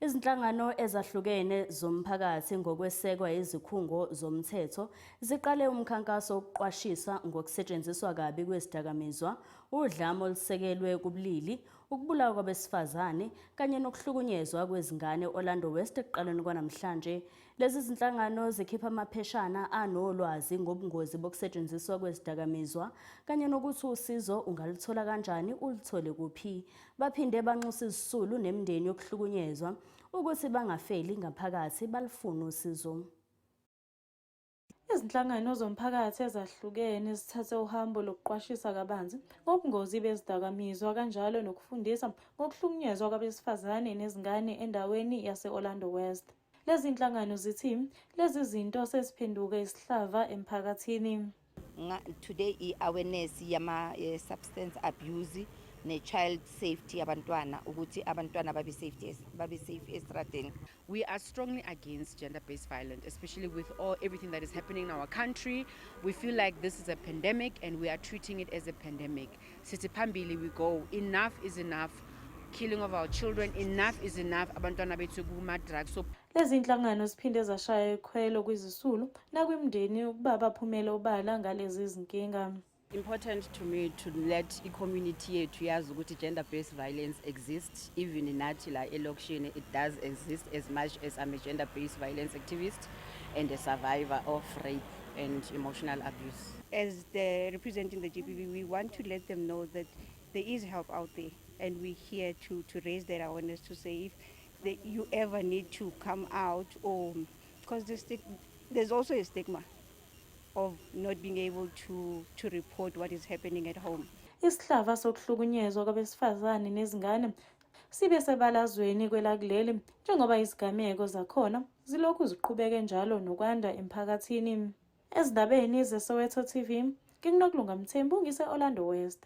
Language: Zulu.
Izinhlangano ezahlukene zomphakathi ngokwesekwa izikhungo zomthetho ziqale umkhankaso wokuqwashisa ngokusetshenziswa kabi kwezidakamizwa, udlame olusekelwe kubulili, ukubulawa kwabesifazane kanye nokuhlukunyezwa kwezingane eOrlando West ekuqaleni kwanamhlanje. Lezi zinhlangano zikhipha amapheshana anolwazi ngobungozi bokusetshenziswa kwezidakamizwa kanye nokuthi usizo ungalithola kanjani, ulithole kuphi. Baphinde banxusa izisulu nemindeni yokuhlukunyezwa ukuthi bangafeli ngaphakathi balifuna usizo. Izinhlangano zomphakathi ezahlukene zithathe uhambo lokuqwashisa kabanzi ngobungozi bezidakamizwa kanjalo nokufundisa ngokuhlukunyezwa kwabesifazane nezingane endaweni yase-Orlando West. Lezi zinhlangano zithi lezi zinto seziphenduke isihlava emphakathini. Today i-awareness yama substance abuse ne-child safety yabantwana ukuthi abantwana babe safe estradeni. We are strongly against gender-based violence, especially with everything that is happening in our country. We feel like this is a pandemic and we are treating it as a pandemic. Sithi phambili we go, enough is enough. Killing of our children, enough is enough. Abantwana bethu kuma-drugs. So lezi zinhlangano ziphinde zashaya ikhwelo kwizisulu nakwimindeni ukuba baphumele obala ngalezi zinkinga. Important to me to let i-community yethu yazi ukuthi gender-based violence exists. Even nathi la elokishini it does exist, as much as I'm a gender-based violence activist and a survivor of rape and emotional abuse. As representing the GBV, we want to let them know that there is help out there, and we're here to raise their awareness, to say if you ever need to come out, or because there's also a stigma of not being able to report what is happening at home. Isihlava sokuhlukunyezwa kwabesifazane nezingane sibe sebalazweni kwelakuleli njengoba izigameko zakhona zilokhu ziqhubeke njalo nokwanda emphakathini. Ezindabeni zeSoweto TV, nginokulunga Mthembu ngise-Orlando West.